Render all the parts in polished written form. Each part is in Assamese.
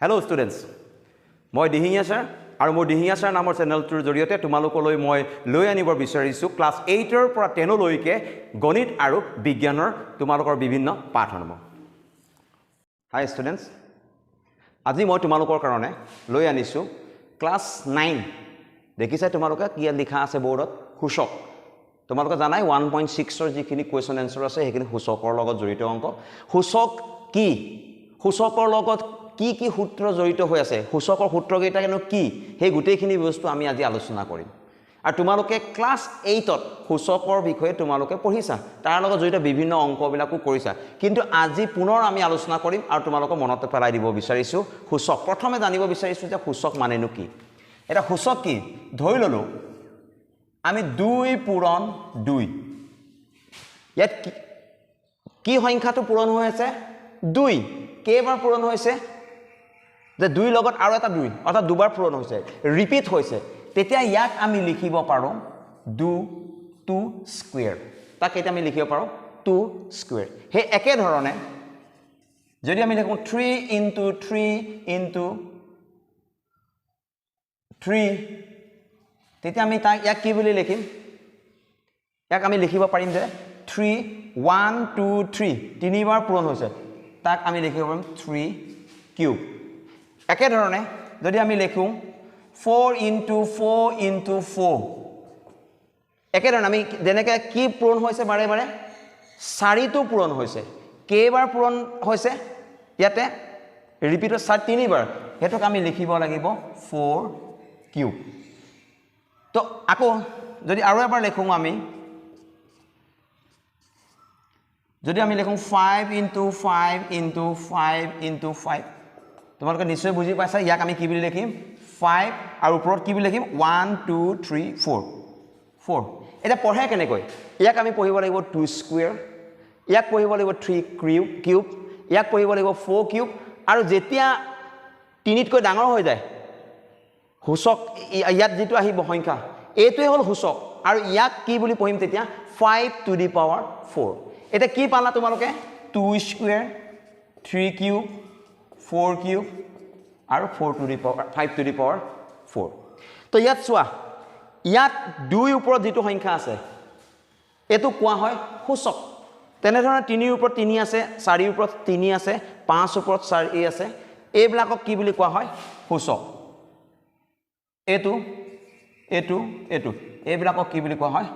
Hello students, মই দিহিঙীয়া ছাৰ আৰু মই দিহিঙীয়া ছাৰ নামৰ চেনেলটোৰ জৰিয়তে তোমালোকলৈ মই লৈ আনিব বিচাৰিছো ক্লাছ 8 ৰ পৰা 10 লৈকে গণিত আৰু বিজ্ঞানৰ তোমালোকৰ বিভিন্ন পাঠসমূহ। হাই students, আজি মই তোমালোকৰ কাৰণে লৈ আনিছো ক্লাছ 9 দেখিছা তোমালোকে কি লিখা আছে বৰ্ডত সূচক তোমালোকে জানাই 1.6 ৰ যিখিনি কোৱেশ্চন এনসাৰ আছে সেইখিনি সূচকৰ লগত জড়িত অংক সূচক কি সূচকৰ লগত কি কি সূত্ৰ জড়িত হৈ আছে সূচকৰ সূত্ৰ কেইটা কেনো কি সেই গোটেইখিনি বস্তু আমি আজি আলোচনা কৰিম আৰু তোমালোকে ক্লাছ 8 ত সূচকৰ বিষয়ে তোমালোকে পঢ়িছা তাৰ লগত জড়িত বিভিন্ন অংকবিলাকো কৰিছা কিন্তু আজি পুনৰ আমি আলোচনা কৰিম আৰু তোমালোকক মনত পেলাই দিব বিচাৰিছো সূচক প্ৰথমে জানিব বিচাৰিছো যে সূচক মানেনো কি এটা সূচক কি ধৰি ললো আমি 2 পূৰণ 2 ইয়াত কি সংখ্যাটো পূৰণ হৈ আছে 2 কেইবাৰ পূৰণ হৈছে যে 2 লগত আৰু এটা 2 অৰ্থাৎ দুবাৰ পূৰণ হৈছে ৰিপিট হৈছে তেতিয়া ইয়াক আমি লিখিব পাৰো 2 স্কয়াৰ তাক এটা আমি লিখিব পাৰো 2 স্কয়াৰ হে একে ধৰণে যদি আমি লিখো 3 into 3 into 3 তেতিয়া আমি তাক ইয়াক কি বুলি লিখিম ইয়াক আমি লিখিব পাৰিম যে 3 1 2 3 তিনিবাৰ পূৰণ হৈছে তাক আমি লিখিব পাৰিম 3 কিউব একে ধৰণে যদি আমি লিখো 4 into 4 into 4 একে ধৰণে আমি যেনেকৈ কি পূৰণ হৈছে বাৰে বাৰে 4 টো পূৰণ হৈছে কেইবাৰ পূৰণ হৈছে ইয়াতে ৰিপিট হৈছে তিনিবাৰ হেতুক আমি লিখিব লাগিব 4 কিউব তো আকৌ যদি আৰু এবাৰ লিখো আমি যদি আমি লিখো 5 into 5 into 5 into 5 তোমালোকে নিশ্চয় বুজি পাইছা ইয়াক আমি কি বুলি লিখিম 5 আৰু ওপৰত কি বুলি লিখিম 1 2 3 4 এটা পঢ়ে কেনেকৈ ইয়াক আমি পঢ়িব লাগিব 2 স্কয়াৰ ইয়াক পঢ়িব লাগিব 3 কিউব ইয়াক পঢ়িব লাগিব 4 কিউব আৰু যেতিয়া তিনিতকৈ ডাঙৰ হৈ যায় সূচক ইয়াত যেটো আহিব সংখ্যা এইটোই হল সূচক আৰু ইয়াক কি বুলি পঢ়িম তেতিয়া 5 to the power 4 এটা কি পালা তোমালোকে 2 স্কয়াৰ 3 কিউব 4 কিউব আৰু 4 to the power 5 to the power 4 তো ইয়াত চোৱা ইয়াত 2 ওপৰত যেটো সংখ্যা আছে এটো কোৱা হয় সূচক তেনে ধৰণে 3 ওপৰত 3 আছে 4 ওপৰত 3 আছে 5 ওপৰত 4 আছে এইবিলাকক কি বুলি কোৱা হয় সূচক এটো এইবিলাকক কি বুলি কোৱা হয়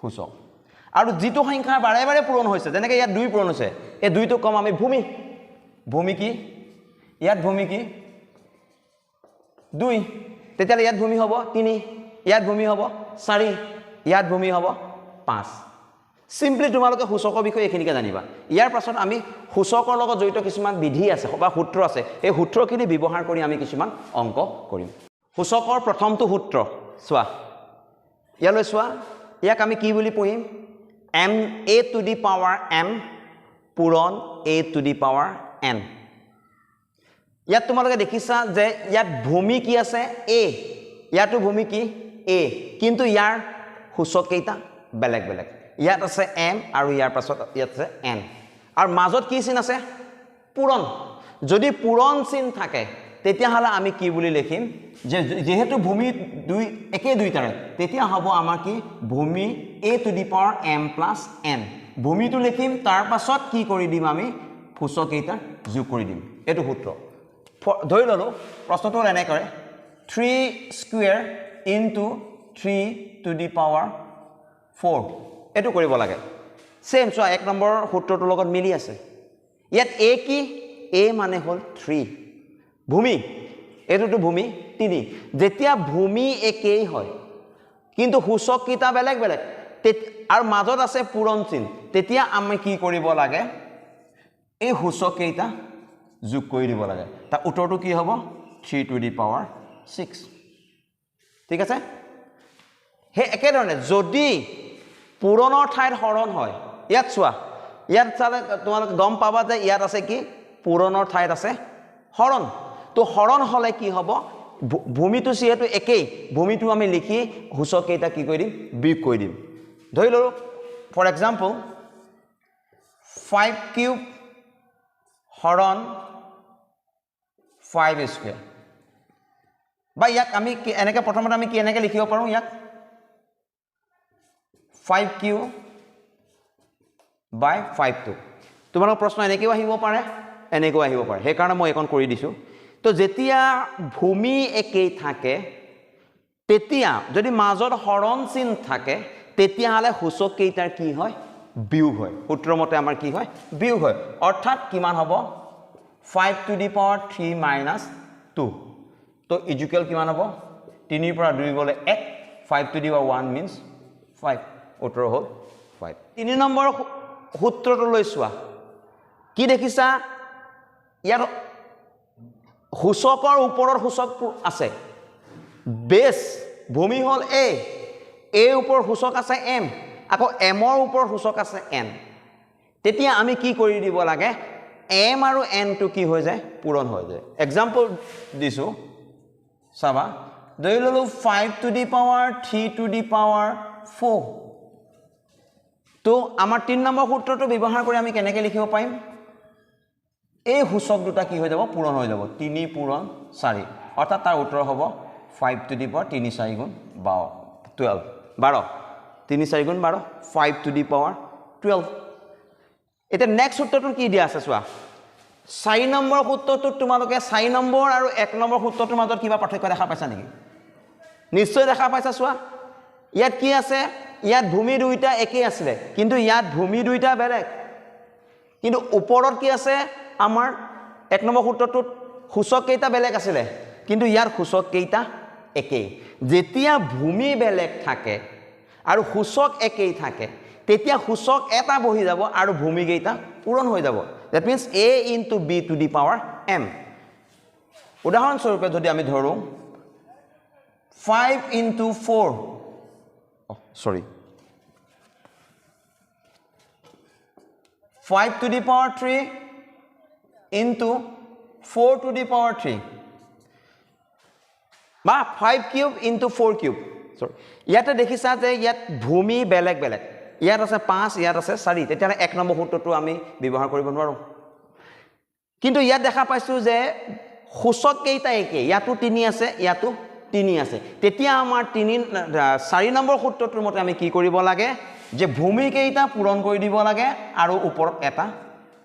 সূচক আৰু যেটো সংখ্যা বাৰে বাৰে পূৰণ হৈছে যেনেকৈ ইয়াত 2 পূৰণ হৈছে এই 2 টো কম আমি ভূমি কি ইয়াত ভূমি কি 2 তেতিয়া ইয়াত ভূমি হ'ব 3 ইয়াত ভূমি হ'ব 4 ইয়াত ভূমি হ'ব 5 সিম্পলি তোমালোকে সূচকৰ বিষয়ে এখিনিকে জানিবা ইয়াৰ পাছত আমি সূচকৰ লগত জড়িত কিছুমান বিধি আছে বা সূত্ৰ আছে এই সূত্ৰখিনি ব্যৱহাৰ কৰি আমি কিছুমান অংক কৰিম সূচকৰ প্ৰথমটো সূত্ৰ চোৱা ইয়ালৈ চোৱা ইয়াক আমি কি বুলি পঢ়িম m a to the power m পূৰণ a to the power n ইয়াত তোমালোকে দেখিছা যে ইয়াত ভূমি কি আছে a ইয়াতো ভূমি কি a কিন্তু ইয়াৰ সূচক কেইটা বেলেগ বেলেগ ইয়াত আছে m আৰু ইয়াৰ পাছত ইয়াত আছে n আৰু মাজত কি চিন আছে পূৰণ যদি পূৰণ চিন থাকে তেতিয়া হলে আমি কি বুলি লিখিম যে যেহেতু ভূমি দুই একে দুইটাৰে তেতিয়া হ'ব আমাৰ কি ভূমি a to the power m plus n ভূমিটো লিখিম তাৰ পাছত কি কৰি দিম আমি সূচক কেইটা যোগ কৰি দিম এটো সূত্ৰ ধৰি ললো প্ৰশ্নটো এনে কৰে 3 square into 3 to the power 4 এটো কৰিব লাগে সেম চোৱা এক নম্বৰ সূত্ৰটোৰ লগত মিলি আছে ইয়াত a কি a মানে হল 3 ভূমি এটোটো ভূমি 3 যেতিয়া ভূমি একেই হয় কিন্তু সূচক কিটা বেলেগ বেলেগ আৰু মাজত আছে পূৰণ চিন তেতিয়া আমি কি কৰিব লাগে এই সূচক কেইটা যোগ কৰি দিব লাগে তা উত্তৰটো কি হ'ব 3 to the power 6 ঠিক আছে হে একে ধৰণে যদি পূৰণৰ ঠাইত হৰণ হয় ইয়াত চোৱা ইয়াত চালে তোমালোকে গম পাবা যে ইয়াত আছে কি পূৰণৰ ঠাইত আছে হৰণ তো হৰণ হলে কি হ'ব ভূমিটো যেহেতু একেই ভূমিটো আমি লিখি সূচক কেইটা কি কৰি দিম বিয়োগ কৰি দিম ধৰি ললো ফৰ এক্সাম্পল 5 কিউব হৰণ 5 স্কয়াৰ বা ইয়াক আমি এনেকে প্ৰথমতে আমি কি এনেকে লিখিব পাৰো ইয়াক 5 কিউ বাই 5 তোমালোকৰ প্ৰশ্ন এনেকেও আহিব পাৰে এনেকেও আহিব পাৰে সেই কাৰণে মই এখন কৰি দিছো তো যেতিয়া ভূমি একেই থাকে তেতিয়া যদি মাজত হৰণ চিন থাকে তেতিয়া হলে সূচক কেইটাৰ কি হয় বিয়োগ হয় সূত্ৰৰ মতে আমাৰ কি হয় বিয়োগ হয় অৰ্থাৎ কিমান হ'ব 5 টু দি পাৱাৰ 3 মাইনাস 2 তো ইকুৱেল কিমান হ'ব 3 ৰ পৰা 2 গলে 1 5 টু দি পাৱাৰ 1 মিন্স 5 উত্তৰ হ'ল 5 3 নম্বৰ সূত্ৰটো লৈ চোৱা কি দেখিছা ইয়াৰ সূচকৰ ওপৰৰ সূচক আছে বেস ভূমি হল এ ওপৰ সূচক আছে এম আকৌ এমৰ ওপৰ সূচক আছে এন তেতিয়া আমি কি কৰি দিব লাগে এম আৰু এন টু কি হৈ যায় পূৰণ হৈ যায় এক্সাম্পল দিছো চাবা ধৰি ললো 5 to the power 3 to the power 4 তো আমাৰ 3 নম্বৰ সূত্ৰটো ব্যৱহাৰ কৰি আমি কেনেকৈ লিখিব পাৰিম এই সূচক দুটা কি হৈ যাব পূৰণ হৈ যাব 3 পূৰণ 4 অৰ্থাৎ তাৰ উত্তৰ হ'ব 5 টু দি পাৱাৰ 3 4 গুণ 12 3 4 গুণ 12 5 টু দি পাৱাৰ 12 এটা নেক্সট সূত্ৰটো কি দিয়া আছে চোৱা 4 নম্বৰ সূত্ৰটো তোমালোকে 4 নম্বৰ আৰু 1 নম্বৰ সূত্ৰটোৰ মাজত কিবা পাৰ্থক্য দেখা পাইছা নেকি নিশ্চয় দেখা পাইছা চোৱা ইয়াত কি আছে ইয়াত ভূমি দুইটা একেই আছিল কিন্তু ইয়াত ভূমি দুইটা বেলেগ কিন্তু ওপৰত কি আছে আমাৰ 1 নম্বৰ সূত্ৰটোত সূচক কেইটা বেলেগ আছিল কিন্তু ইয়াৰ সূচক কেইটা একেই যেতিয়া ভূমি বেলেগ থাকে আৰু সূচক একেই থাকে তেতিয়া সূচক এটা বহি যাব আৰু ভূমি কেইটা পূৰণ হৈ যাব that means a into b to the power m উদাহৰণ স্বৰূপে যদি আমি ধৰো 5 into 4 5 to the power 3 into 4 to the power 3 বা 5 কিউব into 4 কিউব সৰি ইয়াতে দেখিছা যে ইয়াত ভূমি বেলেগ বেলেগ ইয়াত আছে 5 ইয়াত আছে 4 তেতিয়া 1 নম্বৰ সূত্ৰটো আমি ব্যৱহাৰ কৰিব নোৱাৰো কিন্তু ইয়াত দেখা পাইছো যে সূচক কেইটা একে ইয়াতো 3 আছে ইয়াতো 3 আছে তেতিয়া আমাৰ 4 নম্বৰ সূত্ৰটোৰ মতে আমি কি কৰিব লাগে যে ভূমি কেইটা পূৰণ কৰি দিব লাগে আৰু ওপৰত এটা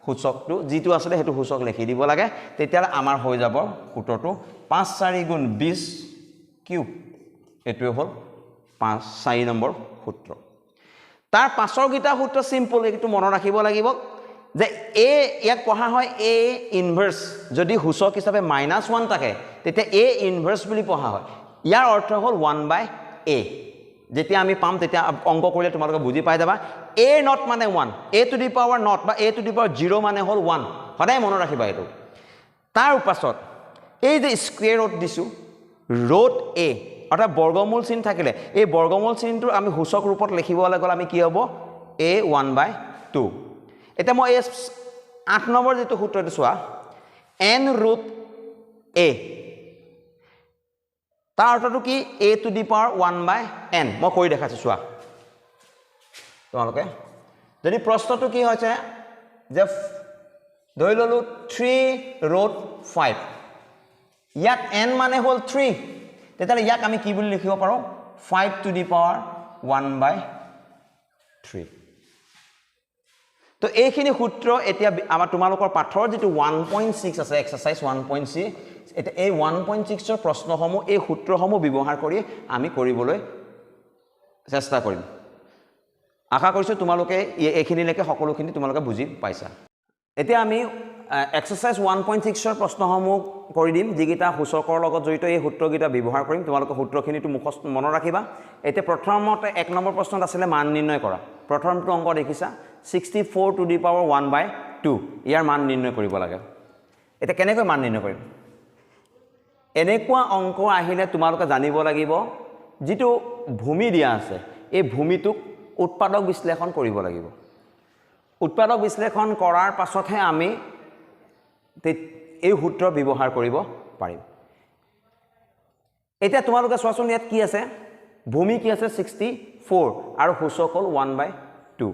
সূচকটো যেটো আছে হেতু সূচক লিখি দিব লাগে তেতিয়া আমাৰ হৈ যাব সূত্ৰটো 5 4 গুণ 20 কিউব এটো হ'ল 4 নম্বৰ সূত্ৰ তাৰ পাছৰ গিটা সূত্ৰ সিম্পল এটো মনত ৰাখিব লাগিব যে a ইয়াক কোৱা হয় a ইনভাৰ্স যদি সূচক হিচাপে -1 থাকে তেতিয়া a ইনভাৰ্স বুলি কোৱা হয় ইয়াৰ অৰ্থ হ'ল 1/a যেতিয়া আমি পাম তেতিয়া অংক কৰিলে তোমালোকে বুজি পাই যাবা a not মানে 1 a to the power not বা a to the power 0 মানে হ'ল 1 সদায় মনত ৰাখিবা এটো তাৰ পাছত এই যে স্কয়াৰ ৰুট দিছো ৰুট a অৰ্থাৎ বৰ্গমূল চিন থাকিলে এই বৰ্গমূল চিনটো আমি সূচক ৰূপত লিখিবলৈ গ'লে আমি কি হ'ব a 1/2 এটা মই 8 নম্বৰ যেটো সূত্ৰটো চোৱা n ৰুট a তাৰ অৰ্থটো কি a to the power 1/n মই কৈ দেখাইছো চোৱা তোমালোকে যদি প্ৰশ্নটো কি হৈছে যে ধৰি ললো 3 ৰুট 5 ইয়াত n মানে হ'ল 3 তেতিয়া ইয়াক আমি কি বুলি লিখিব পাৰো 5 to the power 1/3 তো এইখিনি সূত্ৰ এতিয়া আমাৰ তোমালোকৰ পাঠৰ যেটো 1.6 আছে এক্সাৰসাইজ 1.6 এটা এই 1.6 ৰ প্ৰশ্নসমূহ এই সূত্ৰসমূহ ব্যৱহাৰ কৰি আমি কৰিবলৈ চেষ্টা কৰিম আশা কৰিছো তোমালোকে এইখিনিলৈকে সকলোখিনি তোমালোকে বুজি পাইছা এতিয়া আমি এক্সাৰসাইজ 1.6 ৰ প্ৰশ্নসমূহ কৰি দিম যিগিটা সূচকৰ লগত জড়িত এই সূত্ৰগিটা ব্যৱহাৰ কৰিম তোমালোকে সূত্ৰখিনিটো মুখস্থ মনত ৰাখিবা এতিয়া প্ৰথমতে 1 নম্বৰ প্ৰশ্নত আছিল মান নিৰ্ণয় কৰা প্ৰথমটো অংক দেখিছা 64 to the power 1/2 ইয়াৰ মান নিৰ্ণয় কৰিব লাগে এটা কেনেকৈ মান নিৰ্ণয় কৰিম এনেকুৱা অংক আহিলে তোমালোকে জানিব লাগিব যেটো ভূমি দিয়া আছে এই ভূমিটোক উৎপাদক বিশ্লেষণ কৰিব লাগিব উৎপাদক বিশ্লেষণ কৰাৰ পাছতহে আমি এই সূত্ৰ ব্যৱহাৰ কৰিব পাৰিম এতিয়া তোমালোকে চোৱাচোন ইয়াত কি আছে ভূমি কি আছে 64 আৰু সূচক হ'ল 1/2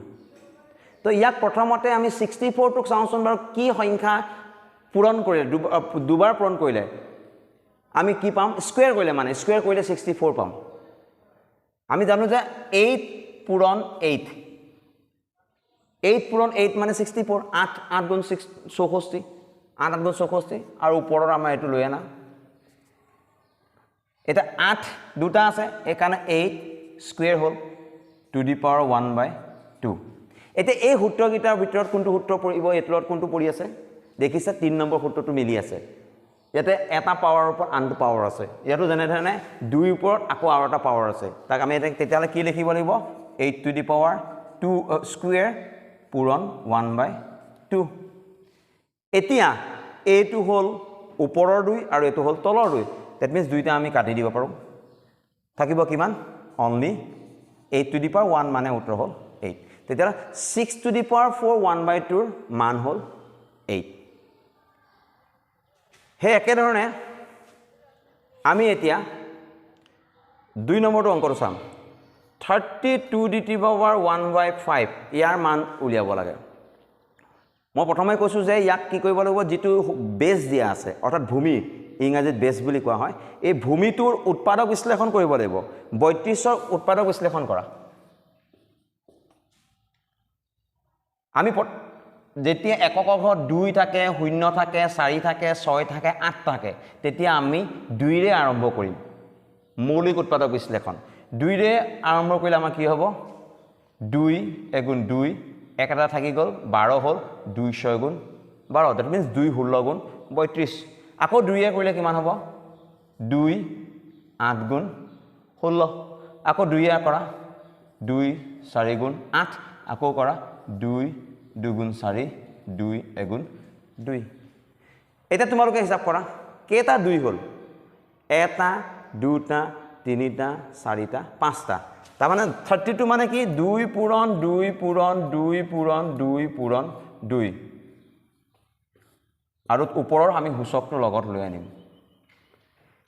তো ইয়াক প্ৰথমতে আমি 64 টোক চাওঁচোন বাৰু কি সংখ্যা পূৰণ কৰিলে দুবাৰ পূৰণ কৰিলে আমি কি পাম স্কোয়াৰ কৰিলে মানে স্কোয়াৰ কৰিলে 64 পাম আমি জানো যে 8 পূৰণ 8 8 পূৰণ 8 মানে 64 8 8 গুণ 6 64 8 8 গুণ 64 আৰু ওপৰৰ আমাৰ এটো লৈ আনা এটা 8 দুটা আছে এই কাৰণে 8 square hall to the power 1/2 এতে এই সূত্ৰগিটাৰ ভিতৰত কোনটো সূত্ৰ পৰিব এতলত কোনটো পৰি আছে দেখিছা 3 নম্বৰ সূত্ৰটো মিলি আছে ইয়াতে এটা পাৱাৰৰ ওপৰত আনটো পাৱাৰ আছে ইয়াতো যেনে ধৰণে 2 ওপৰত আকৌ আৰু এটা পাৱাৰ আছে তাক আমি তেতিয়ালে কি লিখিব লাগিব 8 টু দি পাৱাৰ 2 স্কয়াৰ পূৰণ 1/2 এতিয়া এটো হল ওপৰৰ 2 আৰু এটো হল তলৰ 2 that means দুইটা আমি কাটি দিব পাৰো থাকিব কিমান only 8 to the power 1 মানে উত্তৰ হল 8 তেতিয়া 6 to the power 4 1/2 ৰ মান হল 8 হে একে ধৰণে আমি এতিয়া 2 নম্বৰটো অংকটো চাম 32 to the power 1/5 ইয়াৰ মান উলিয়াব লাগে মই প্ৰথমে কৈছো যে ইয়াক কি কৰিব লাগিব যেটো বেছ দিয়া আছে অৰ্থাৎ ভূমি ইংৰাজীত বেছ বুলি কোৱা হয় এই ভূমিটোৰ উৎপাদক বিশ্লেষণ কৰিব লাগিব 32 ৰ উৎপাদক বিশ্লেষণ কৰা আমি যেতিয়া একক ঘৰ 2 থাকে 0 থাকে 4 থাকে 6 থাকে 8 থাকে তেতিয়া আমি 2 ৰে আৰম্ভ কৰিম মৌলিক উৎপাদক বিশ্লেষণ 2 ৰে আৰম্ভ কৰিলে আমাৰ কি হ'ব 2 এগুণ 2 একটা থাকি গল 12 হল 2 6 গুণ 12 that means 2 16 গুণ 32 আকৌ 2 এ কৰিলে কিমান হ'ব 2 8 গুণ 16 আকৌ 2 এ কৰা 2 4 গুণ 8 আকৌ কৰা 2 2 গুণ 4 2 এগুণ 2 এটা তোমালোকে হিসাব কৰা কেটা 2 হল এটা দুটা তিনিটা চাৰিটা পাঁচটা তাৰ মানে 32 মানে কি 2 পূৰণ 2 পূৰণ 2 পূৰণ 2 পূৰণ 2 আৰু ওপৰৰ আমি সূচকটো লগত লৈ আনিম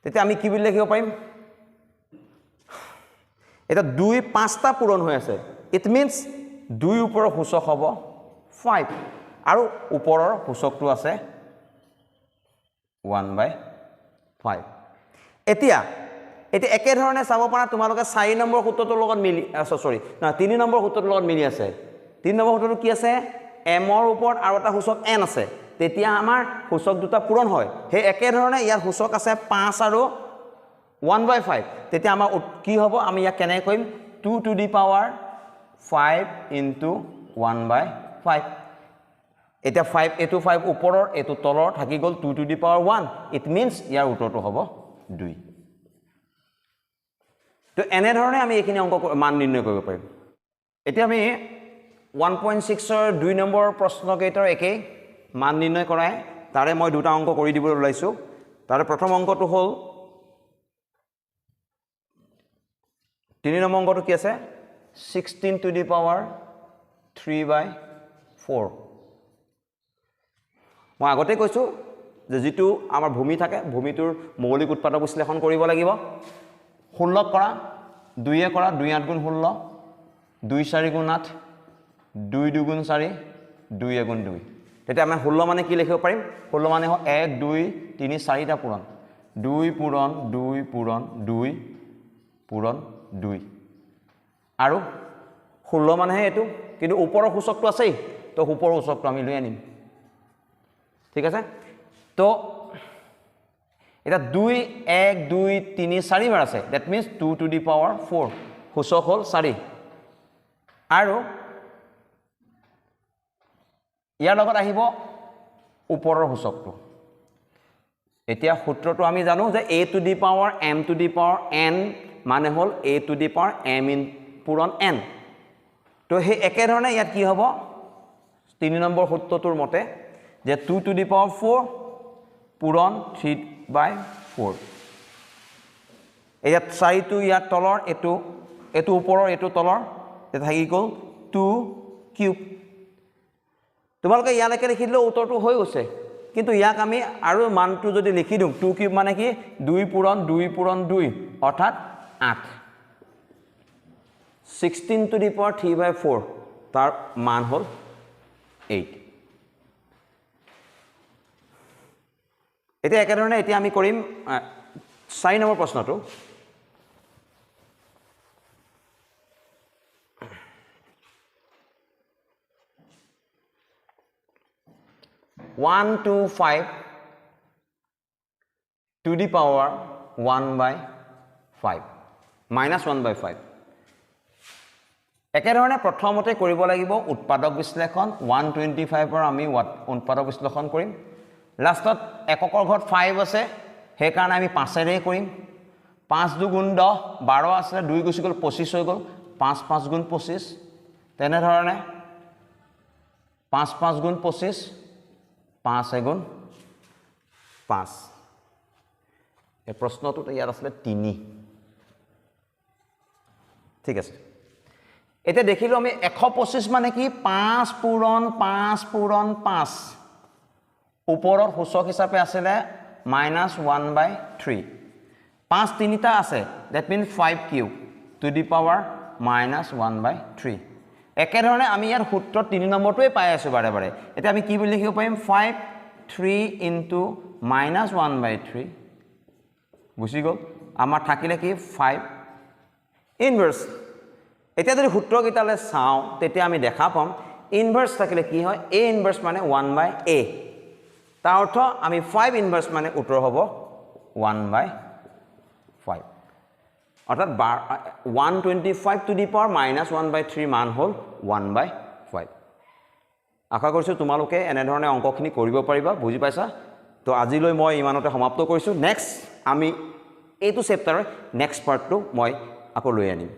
তেতিয়া আমি কি বুলি লিখিব পাৰিম এটা 2 5টা পূৰণ হৈ আছে ইট মিন্স 2 ওপৰৰ সূচক হ'ব 5 আৰু ওপৰৰ সূচকটো আছে 1/5 এতিয়া একে ধৰণে চাব পাৰা তোমালোকে 4 নম্বৰ সূত্ৰটোৰ লগত মিলি সৰি না 3 নম্বৰ সূত্ৰটোৰ লগত মিলি আছে 3 নম্বৰ সূত্ৰটো কি আছে m ৰ ওপৰত আৰু এটা সূচক n আছে তেতিয়া আমাৰ সূচক দুটা পূৰণ হয় হে একে ধৰণে ইয়াৰ সূচক আছে 5 আৰু 1/5 তেতিয়া আমাৰ কি হ'ব আমি ইয়াক কেনে কৰিম 2 to the power 5 into 1/5 এটা 5 এটো 5 ওপৰৰ এটো তলৰ থাকি গল 2 to the power 1 it means ইয়াৰ উত্তৰটো হ'ব 2 তো এনে ধৰণে আমি এইখিনি অংক মান নিৰ্ণয় কৰিব পাৰিম এতিয়া আমি 1.6 ৰ 2 নম্বৰ প্ৰশ্ন কেইটাৰ একে মান নিৰ্ণয় কৰায় তাৰে মই দুটা অংক কৰি দিবলৈ ওলাইছো তাৰে প্ৰথম অংকটো হল 3 নম্বৰ অংকটো কি আছে 16 to the power 3/4 মই আগতে কৈছো যে যেটো আমাৰ ভূমি থাকে ভূমিটোৰ মৌলিক উৎপাদক বিশ্লেষণ কৰিব লাগিব 16 কৰা 2 এ কৰা 2 8 গুণ 16 2 4 গুণ 8 2 2 গুণ 4 2 এ গুণ 2 তেতিয়া আমি 16 মানে কি লিখিব পাৰিম 16 মানে 1 2 3 4টা পূৰণ 2 পূৰণ 2 পূৰণ 2 পূৰণ 2 আৰু 16 মানে এটো কিন্তু ওপৰৰ সূচকটো আছে তো ওপৰৰ সূচকটো আমি লৈ আনিম ঠিক আছে তো এটা 2 1 2 3 4 বাৰ আছে that means 2 to the power 4 সূচক হল 4 আৰু ইয়াৰ লগত আহিব ওপৰৰ সূচকটো এতিয়া সূত্ৰটো আমি জানো যে a to the power m to the power n মানে হল a to the power m in পূৰণ n তো হে একে ধৰণে ইয়াত কি হ'ব 3 নম্বৰ সূত্ৰটোৰ মতে যে 2 to the power 4 পূৰণ 3/4 ইয়াত 4 টো ইয়াত তলৰ এটো ওপৰৰ এটো তলৰ এটা থাকি গল 2 কিউব তোমালোকে ইয়ালৈকে লিখিলে উত্তৰটো হৈ গৈছে কিন্তু ইয়াক আমি আৰু মানটো যদি লিখি দিম 2 কিউব মানে কি 2 পূৰণ 2 পূৰণ 2 অৰ্থাৎ 8 16 to the power 3/4 তাৰ মান হল 8 এতিয়া একেধৰণে এতিয়া আমি কৰিম 4 নম্বৰ প্ৰশ্নটো 1 to 5 to the power 1/5 minus 1/5 একেধৰণে প্ৰথমতে কৰিব লাগিব উৎপাদক বিশ্লেষণ 125 ৰ আমি উৎপাদক বিশ্লেষণ কৰিম লাষ্টত এককৰ ঘৰত 5 আছে সেই কাৰণে আমি 5 এৰে কৰিম 5 2 গুণ 10 12 আছে 2 গুছি গল 25 হৈ গল 5 5 গুণ 25 তেনে ধৰণে 5 5 গুণ 25 5 এগুণ 5 এই প্ৰশ্নটো ইয়াত আছে 3 ঠিক আছে এটা দেখিলো আমি 125 মানে কি 5 পূৰণ 5 ওপৰৰ সূচক হিচাপে আছিলে -1/3 5 তিনিটা আছে that means 5 cube to the power -1/3 একেধৰণে আমি ইয়াৰ সূত্ৰ 3 নম্বৰটোৱে পাই আছো বাৰে বাৰে এটা আমি কি বুলি লিখিব পাৰিম 5 3 into -1/3 বুঝি গল আমাৰ থাকিলে কি 5 ইনভাৰ্স এটা যদি সূত্ৰ কিটালে চাও তেতিয়া আমি দেখা পাম ইনভাৰ্স থাকিলে কি হয় a ইনভাৰ্স মানে 1/a তাৰ অৰ্থ আমি 5 ইনভাৰ্স মানে উত্তৰ হ'ব 1/5 অৰ্থাৎ 125 to the power -1/3 মান হ'ল 1/5 আশা কৰিছো তোমালোকে এনে ধৰণে অংকখিনি কৰিব পাৰিবা বুজি পাইছা তো আজিলৈ মই ইমানতে সমাপ্ত কৰিছো নেক্সট আমি এইটো চেপ্টাৰৰ নেক্সট পাৰ্টটো মই আকৌ লৈ আনিম